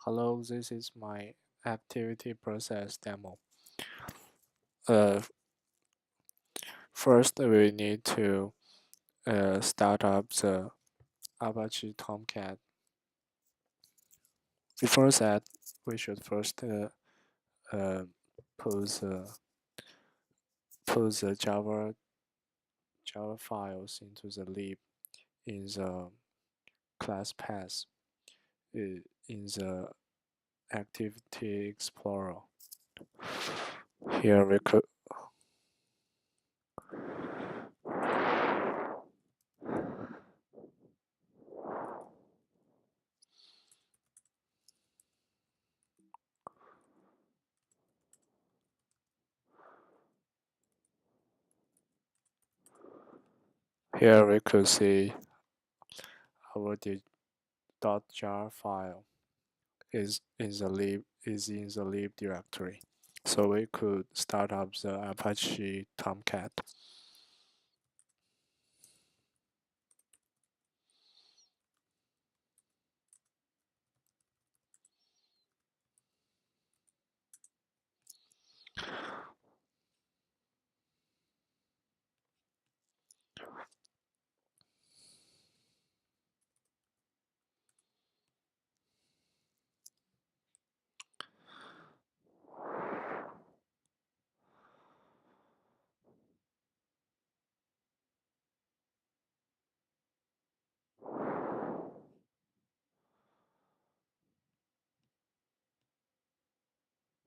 Hello, this is my activity process demo. Uh, First, we need to start up the Apache Tomcat. Before that, we should first uh, put the Java files into the lib in the class path in the activity explorer. Here we could see our .jar file is in the lib directory. So we could start up the Apache Tomcat.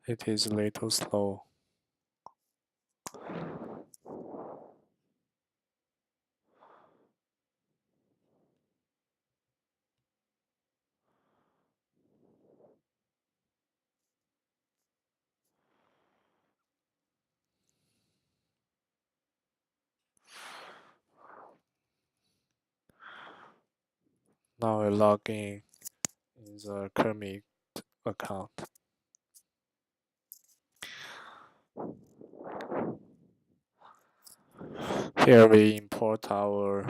It is a little slow. Now we log in the Kermit account. Here we import our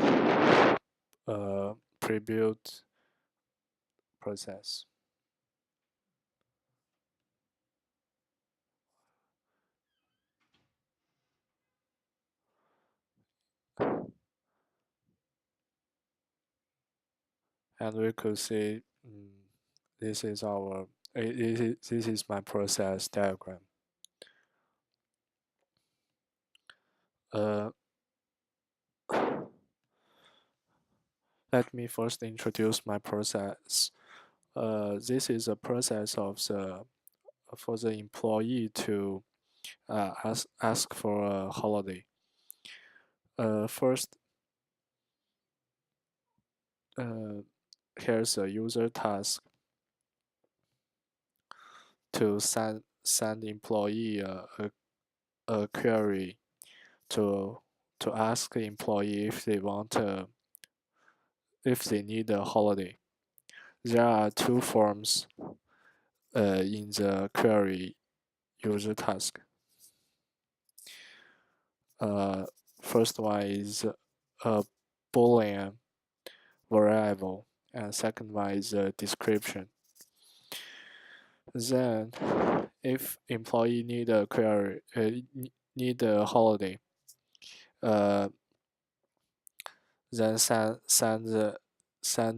pre-built process. And we could see this is this is my process diagram. Uh, Let me first introduce my process. This is a process of the for the employee to ask for a holiday. First, here's a user task to send employee a query to ask the employee if they if they need a holiday. There are two forms in the query user task. Uh, First one is a Boolean variable, and second one is a description. Then, if employee need a query, need a holiday, uh, then send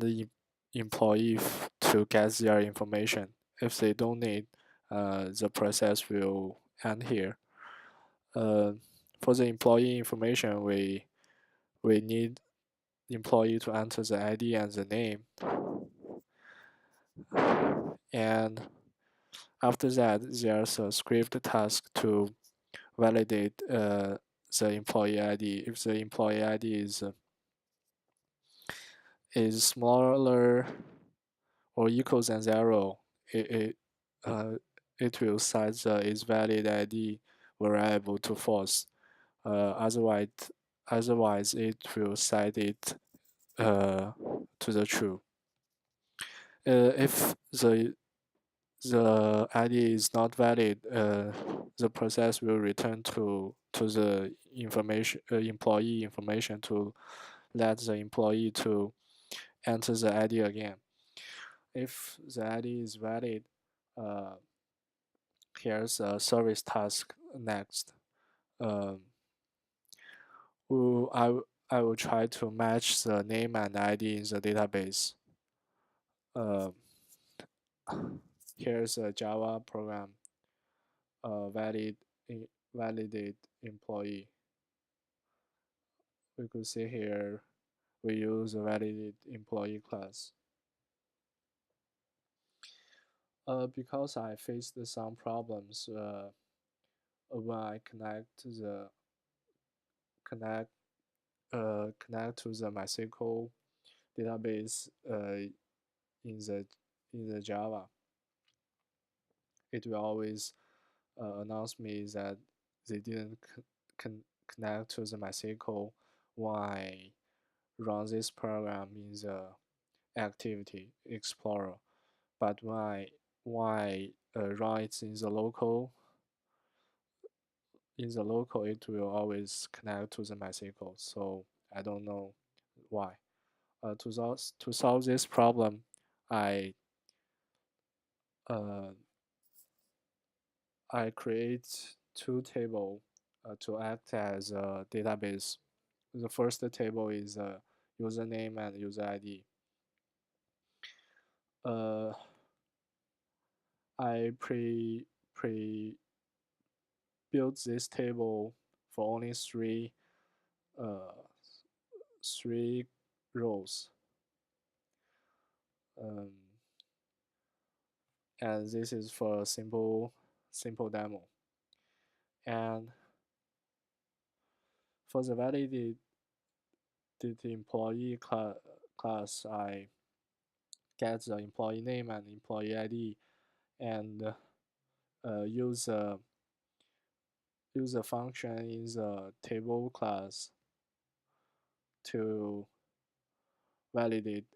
the employee to get their information. If they don't need, the process will end here. Uh, for the employee information, we need employee to enter the ID and the name, and after that, there's a script task to validate the employee ID. If the employee ID is smaller or equal than 0, uh, it will set the is valid ID variable to false. Otherwise it will set it to the true. If the ID is not valid, the process will return to the information employee information to let the employee to enter the ID again. if the ID is valid, uh, here's a service task next. Um, will- I, w- I will try to match the name and ID in the database. Uh, here's a Java program, validate employee. We could see here we use a validate employee class. Because I faced some problems when I connect connect to the MySQL database in the Java, it will always announce me that they didn't connect to the MySQL when I run this program in the activity explorer. But when I run it in the local, it will always connect to the MySQL. So I don't know why. To solve this problem, I uh, I create two tables to act as a database. The first table is username and user ID. Uh, I pre built this table for only uh, three rows, um, and this is for a simple demo. And for the validated employee class, I get the employee name and employee ID, and use a function in the table class to validate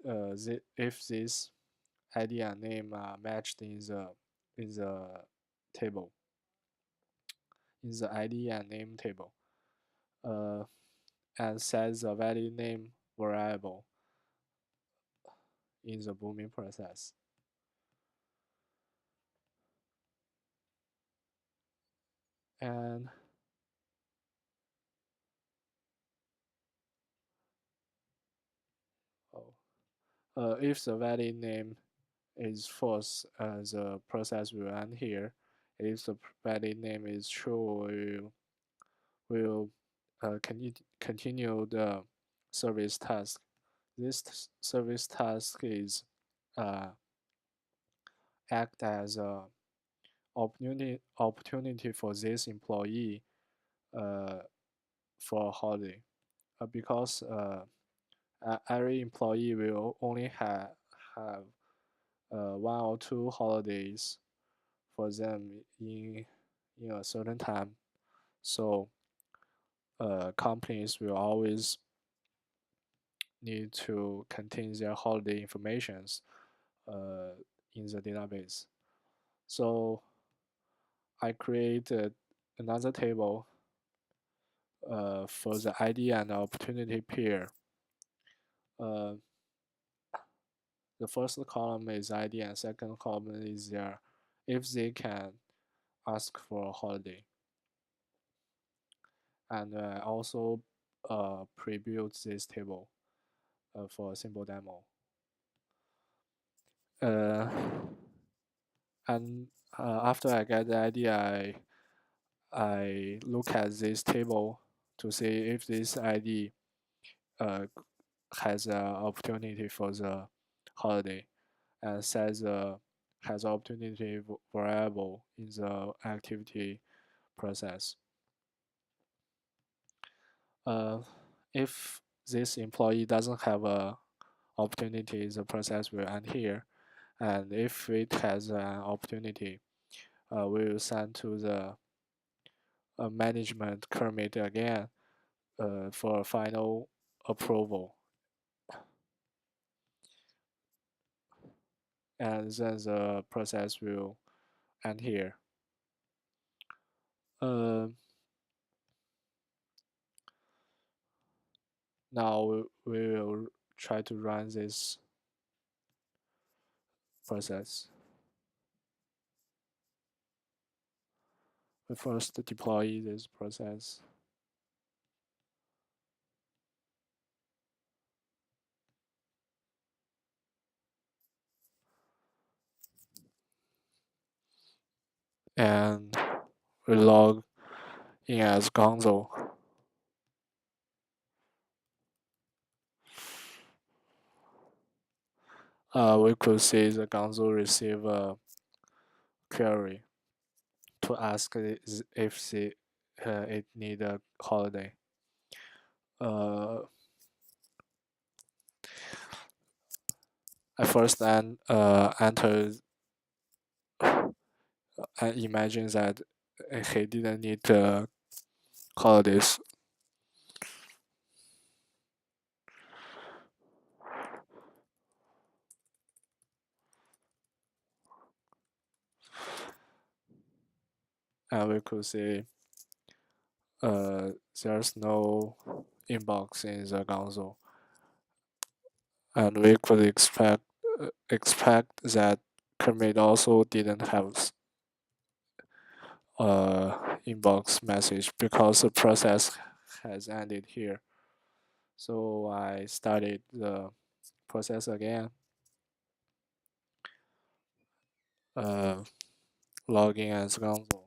if this ID and name are matched in the table in the ID and name table, uh, and set the valid name variable in the booming process. And oh, if the valid name is false, the process will end here. If the valid name is true, will continue the service task. This service task is uh, act as a opportunity for this employee uh, for a holiday, because every employee will only have one or two holidays for them in a certain time. So companies will always need to contain their holiday informations uh, in the database. So I created another table for the ID and opportunity pair. Uh, the first column is ID and second column is their if they can ask for a holiday. And I also pre-built this table for a simple demo. Uh, and after I get the idea, I look at this table to see if this ID uh, has an opportunity for the holiday, and set the has opportunity variable in the activity process. Uh, if this employee doesn't have a opportunity, the process will end here. And if it has an opportunity, we will send to the management commit again for final approval. And then the process will end here. Uh, Now we will try to run this process. We first deploy this process, and we log in as console. We could see the console receive a query to ask if it need a holiday. Uh, I first enter and imagine that he didn't need holidays. And we could see there's no inbox in the console, and we could expect that Kermit also didn't have inbox message because the process has ended here. So I started the process again, uh, logging as console.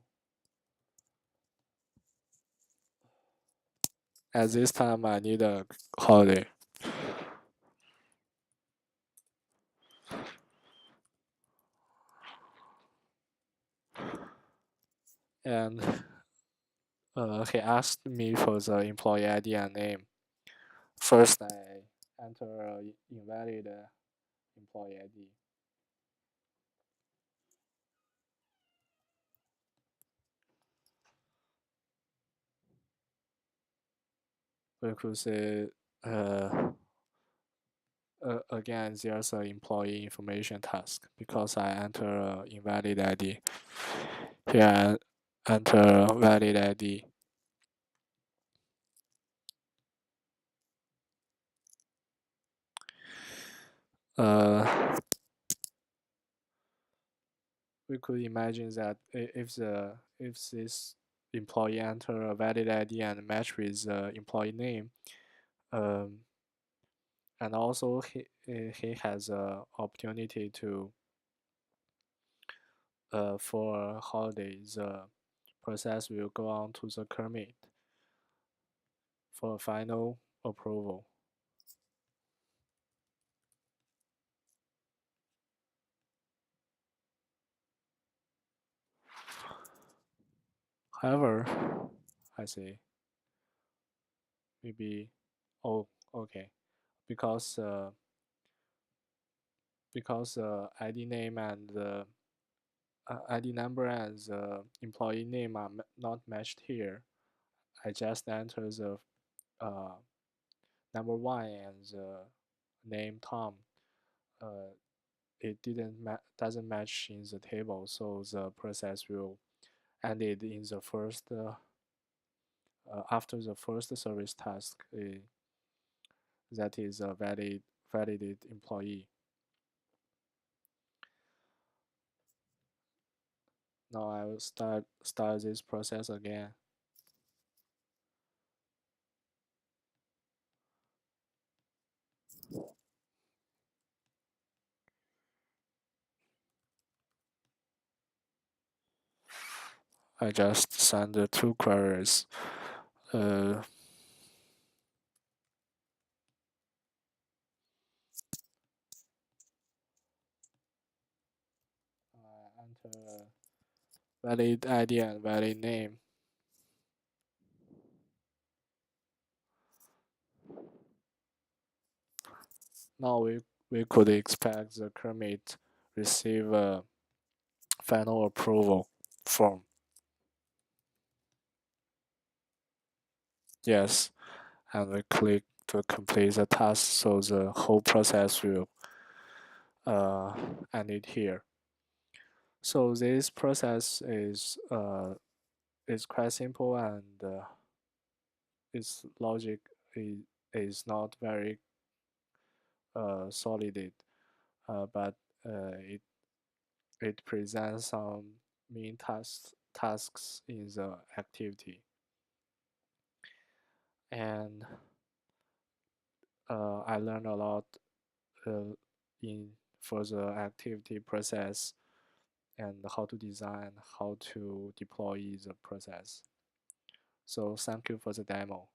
At this time, I need a holiday, and he asked me for the employee ID and name. First, I enter invalid employee ID. We could say again, there's an employee information task because I enter invalid ID. Here, I enter valid ID. Uh, we could imagine that if this employee enter a valid ID and match with the employee name, um, and also he has a opportunity to for holidays, the process will go on to the commit for final approval. However, I say maybe, oh, okay, because ID name and the ID number and the employee name are not matched here. I just enter the uh, number one and the name Tom. Uh, it doesn't match in the table, so the process will end it in the first after the first service task. That is a validated employee. Now I will start this process again. I just send the two queries. Uh, I enter valid ID and valid name. Now we could expect the commit receive a final approval form. Yes, and we click to complete the task, so the whole process will end it here. So this process is quite simple and its logic is not very solid, but it it presents some main tasks in the activity, and I learned a lot in further activity process and how to design, how to deploy the process. So thank you for the demo.